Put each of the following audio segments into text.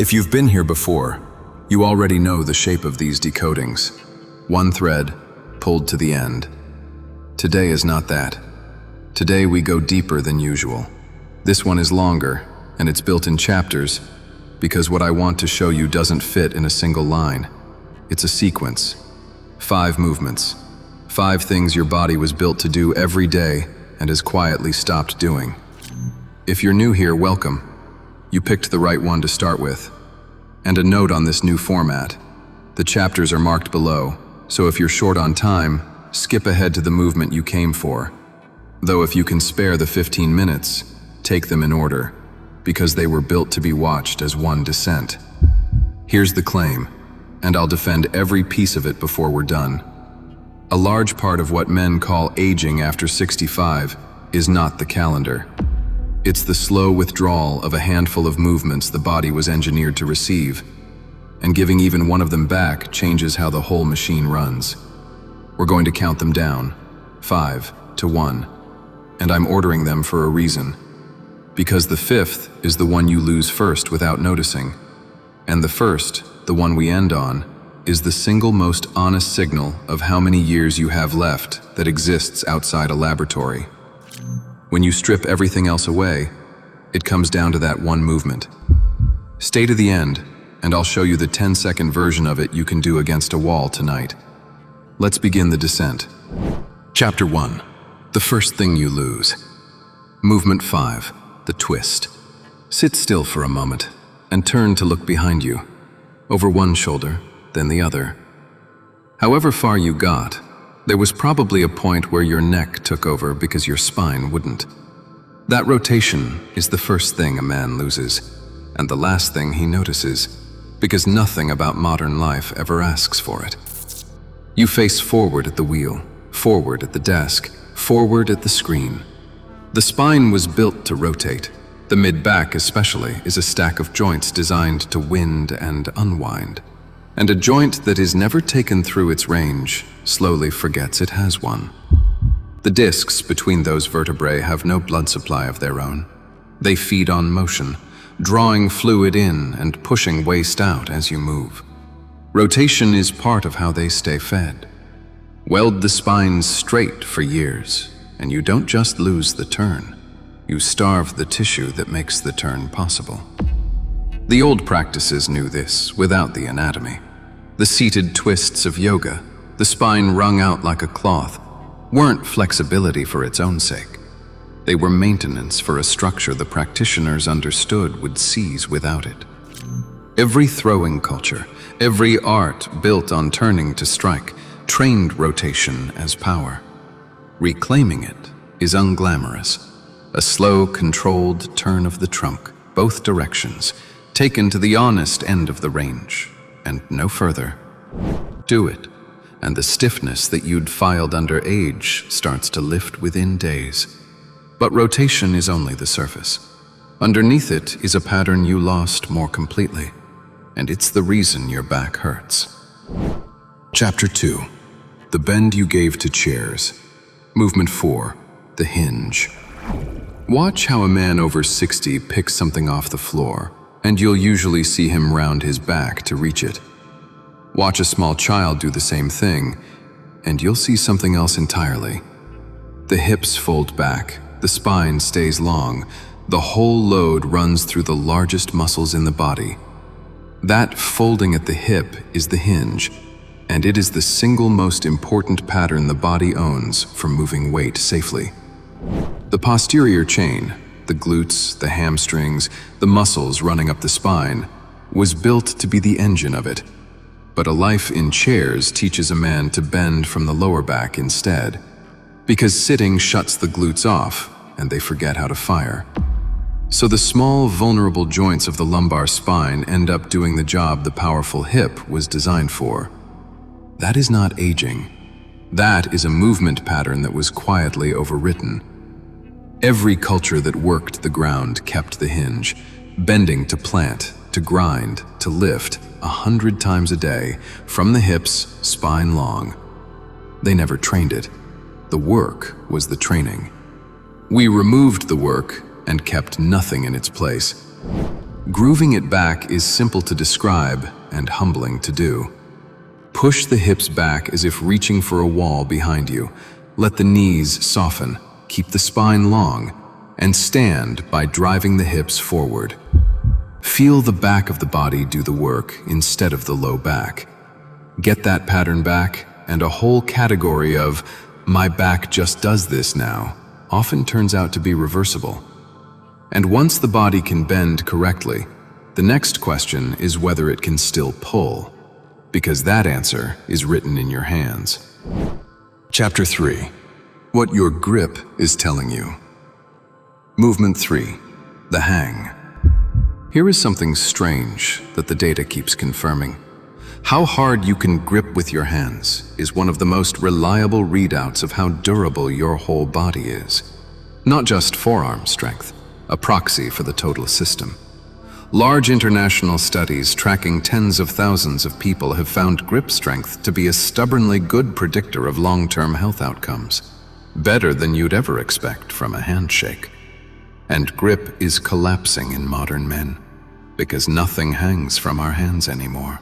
If you've been here before, you already know the shape of these decodings. One thread, pulled to the end. Today is not that. Today we go deeper than usual. This one is longer, and it's built in chapters, because what I want to show you doesn't fit in a single line. It's a sequence. 5 movements. 5 things your body was built to do every day and has quietly stopped doing. If you're new here, welcome. You picked the right one to start with. And a note on this new format. The chapters are marked below, so if you're short on time, skip ahead to the movement you came for. Though if you can spare the 15 minutes, take them in order, because they were built to be watched as one descent. Here's the claim, and I'll defend every piece of it before we're done. A large part of what men call aging after 65 is not the calendar. It's the slow withdrawal of a handful of movements the body was engineered to receive, and giving even one of them back changes how the whole machine runs. We're going to count them down, 5 to 1, and I'm ordering them for a reason. Because the 5th is the one you lose first without noticing, and the 1st, the one we end on, is the single most honest signal of how many years you have left that exists outside a laboratory. When you strip everything else away, it comes down to that one movement. Stay to the end, and I'll show you the 10-second version of it you can do against a wall tonight. Let's begin the descent. Chapter 1. The first thing you lose. Movement 5. The twist. Sit still for a moment, and turn to look behind you. Over one shoulder, then the other. However far you got, there was probably a point where your neck took over because your spine wouldn't. That rotation is the first thing a man loses, and the last thing he notices, because nothing about modern life ever asks for it. You face forward at the wheel, forward at the desk, forward at the screen. The spine was built to rotate. The mid-back especially is a stack of joints designed to wind and unwind. And a joint that is never taken through its range slowly forgets it has one. The discs between those vertebrae have no blood supply of their own. They feed on motion, drawing fluid in and pushing waste out as you move. Rotation is part of how they stay fed. Weld the spines straight for years, and you don't just lose the turn. You starve the tissue that makes the turn possible. The old practices knew this without the anatomy. The seated twists of yoga, the spine wrung out like a cloth, weren't flexibility for its own sake. They were maintenance for a structure the practitioners understood would seize without it. Every throwing culture, every art built on turning to strike, trained rotation as power. Reclaiming it is unglamorous. A slow, controlled turn of the trunk, both directions, taken to the honest end of the range, and no further. Do it, and the stiffness that you'd filed under age starts to lift within days. But rotation is only the surface. Underneath it is a pattern you lost more completely, and it's the reason your back hurts. Chapter 2. The bend you gave to chairs. Movement 4. The hinge. Watch how a man over 60 picks something off the floor, and you'll usually see him round his back to reach it. Watch a small child do the same thing, and you'll see something else entirely. The hips fold back, the spine stays long, the whole load runs through the largest muscles in the body. That folding at the hip is the hinge, and it is the single most important pattern the body owns for moving weight safely. The posterior chain, the glutes, the hamstrings, the muscles running up the spine, was built to be the engine of it. But a life in chairs teaches a man to bend from the lower back instead, because sitting shuts the glutes off and they forget how to fire. So the small, vulnerable joints of the lumbar spine end up doing the job the powerful hip was designed for. That is not aging. That is a movement pattern that was quietly overwritten. Every culture that worked the ground kept the hinge, bending to plant, to grind, to lift 100 times a day, from the hips, spine long. They never trained it. The work was the training. We removed the work and kept nothing in its place. Grooving it back is simple to describe and humbling to do. Push the hips back as if reaching for a wall behind you. Let the knees soften, keep the spine long, and stand by driving the hips forward. Feel the back of the body do the work instead of the low back. Get that pattern back, and a whole category of "my back just does this now" often turns out to be reversible. And once the body can bend correctly, the next question is whether it can still pull, because that answer is written in your hands. Chapter 3. What your grip is telling you. Movement 3. The hang. Here is something strange that the data keeps confirming. How hard you can grip with your hands is one of the most reliable readouts of how durable your whole body is. Not just forearm strength, a proxy for the total system. Large international studies tracking tens of thousands of people have found grip strength to be a stubbornly good predictor of long-term health outcomes, better than you'd ever expect from a handshake. And grip is collapsing in modern men, because nothing hangs from our hands anymore.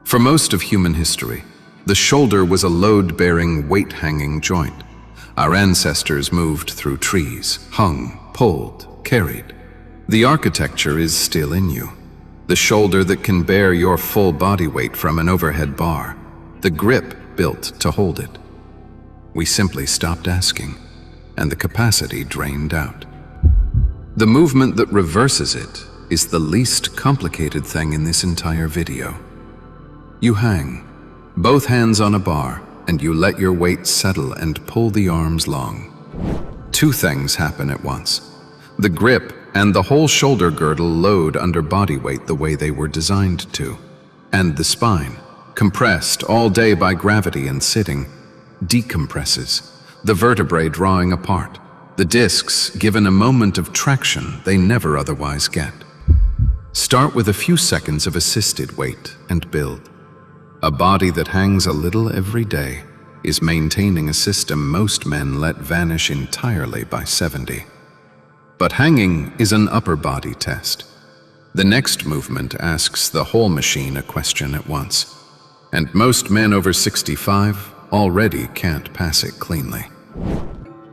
For most of human history, the shoulder was a load-bearing, weight-hanging joint. Our ancestors moved through trees, hung, pulled, carried. The architecture is still in you. The shoulder that can bear your full body weight from an overhead bar. The grip built to hold it. We simply stopped asking, and the capacity drained out. The movement that reverses it is the least complicated thing in this entire video. You hang, both hands on a bar, and you let your weight settle and pull the arms long. Two things happen at once. The grip and the whole shoulder girdle load under body weight the way they were designed to. And the spine, compressed all day by gravity and sitting, decompresses, the vertebrae drawing apart. The discs given a moment of traction they never otherwise get. Start with a few seconds of assisted weight and build. A body that hangs a little every day is maintaining a system most men let vanish entirely by 70. But hanging is an upper body test. The next movement asks the whole machine a question at once, and most men over 65 already can't pass it cleanly.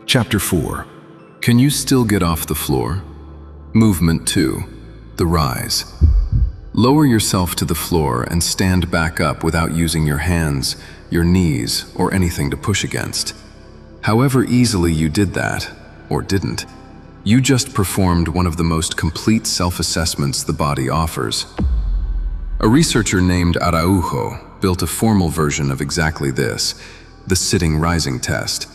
Chapter 4. Can you still get off the floor? Movement 2. The rise. Lower yourself to the floor and stand back up without using your hands, your knees, or anything to push against. However easily you did that, or didn't, you just performed one of the most complete self-assessments the body offers. A researcher named Araújo built a formal version of exactly this, the sitting rising test,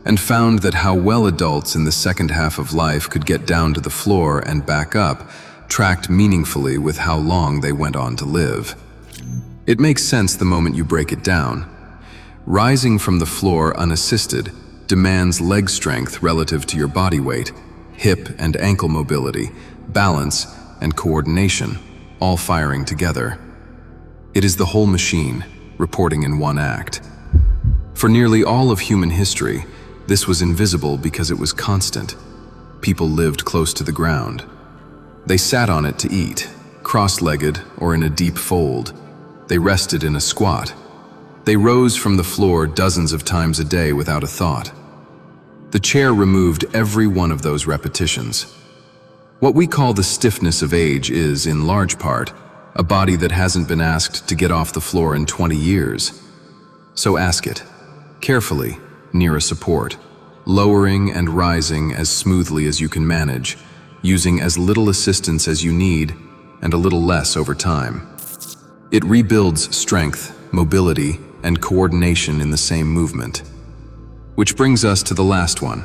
and found that how well adults in the second half of life could get down to the floor and back up tracked meaningfully with how long they went on to live. It makes sense the moment you break it down. Rising from the floor unassisted demands leg strength relative to your body weight, hip and ankle mobility, balance, and coordination, all firing together. It is the whole machine, reporting in one act. For nearly all of human history, this was invisible because it was constant. People lived close to the ground. They sat on it to eat, cross-legged or in a deep fold. They rested in a squat. They rose from the floor dozens of times a day without a thought. The chair removed every one of those repetitions. What we call the stiffness of age is, in large part, a body that hasn't been asked to get off the floor in 20 years. So ask it, carefully, near a support, lowering and rising as smoothly as you can manage, using as little assistance as you need and a little less over time. It rebuilds strength, mobility, and coordination in the same movement. Which brings us to the last one.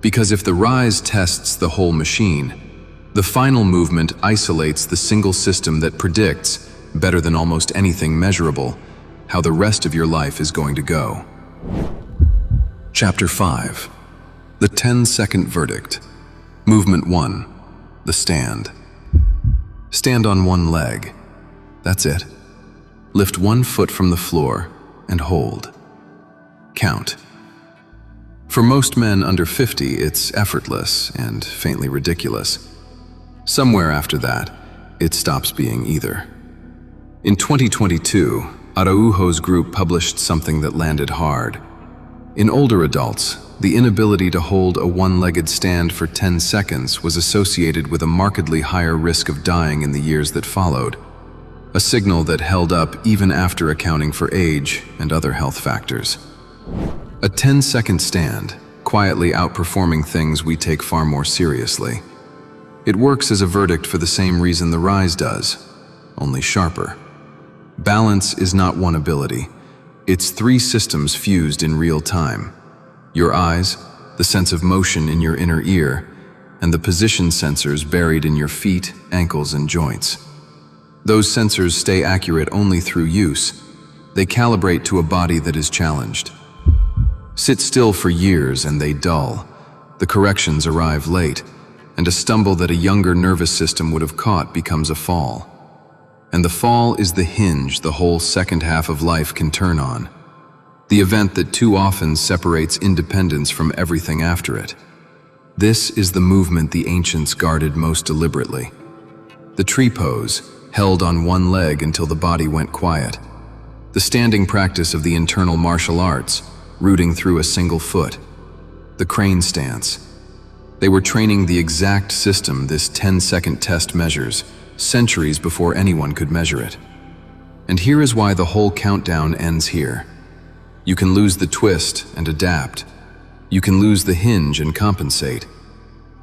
Because if the rise tests the whole machine, the final movement isolates the single system that predicts, better than almost anything measurable, how the rest of your life is going to go. Chapter 5. The 10-second verdict. Movement 1. The stand. Stand on one leg. That's it. Lift one foot from the floor and hold. Count. For most men under 50, it's effortless and faintly ridiculous. Somewhere after that, it stops being either. In 2022, Araújo's group published something that landed hard. In older adults, the inability to hold a one-legged stand for 10 seconds was associated with a markedly higher risk of dying in the years that followed, a signal that held up even after accounting for age and other health factors. A 10-second stand, quietly outperforming things we take far more seriously. It works as a verdict for the same reason the rise does, only sharper. Balance is not one ability. It's three systems fused in real time. Your eyes, the sense of motion in your inner ear, and the position sensors buried in your feet, ankles, and joints. Those sensors stay accurate only through use. They calibrate to a body that is challenged. Sit still for years and they dull. The corrections arrive late, and a stumble that a younger nervous system would have caught becomes a fall. And the fall is the hinge the whole second half of life can turn on. The event that too often separates independence from everything after it. This is the movement the ancients guarded most deliberately. The tree pose, held on one leg until the body went quiet. The standing practice of the internal martial arts, rooting through a single foot. The crane stance. They were training the exact system this 10-second test measures, centuries before anyone could measure it. And here is why the whole countdown ends here. You can lose the twist and adapt. You can lose the hinge and compensate.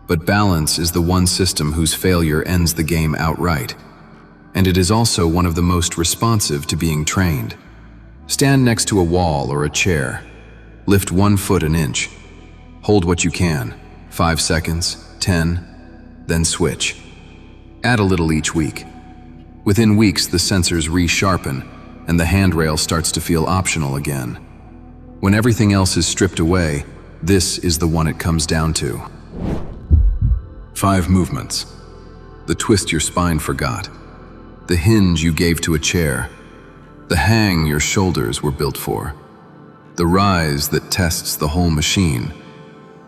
But balance is the one system whose failure ends the game outright. And it is also one of the most responsive to being trained. Stand next to a wall or a chair. Lift 1 foot an inch. Hold what you can, 5 seconds, 10, then switch. Add a little each week. Within weeks, the sensors re-sharpen, and the handrail starts to feel optional again. When everything else is stripped away, this is the one it comes down to. 5 movements. The twist your spine forgot. The hinge you gave to a chair. The hang your shoulders were built for. The rise that tests the whole machine.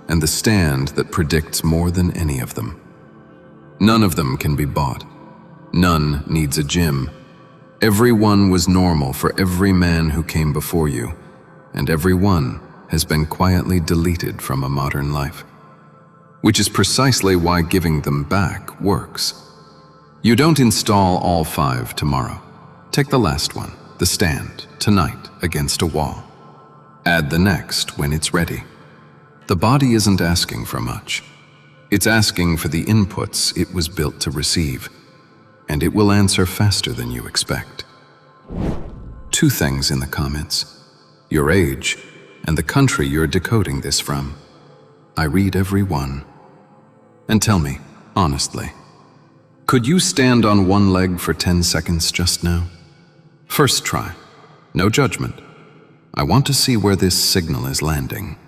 And the stand that predicts more than any of them. None of them can be bought. None needs a gym. Every one was normal for every man who came before you, and every one has been quietly deleted from a modern life. Which is precisely why giving them back works. You don't install all 5 tomorrow. Take the last one, the stand, tonight against a wall. Add the next when it's ready. The body isn't asking for much. It's asking for the inputs it was built to receive, and it will answer faster than you expect. 2 things in the comments: your age and the country you're decoding this from. I read every one. And tell me, honestly, could you stand on one leg for 10 seconds just now? First try. No judgment. I want to see where this signal is landing.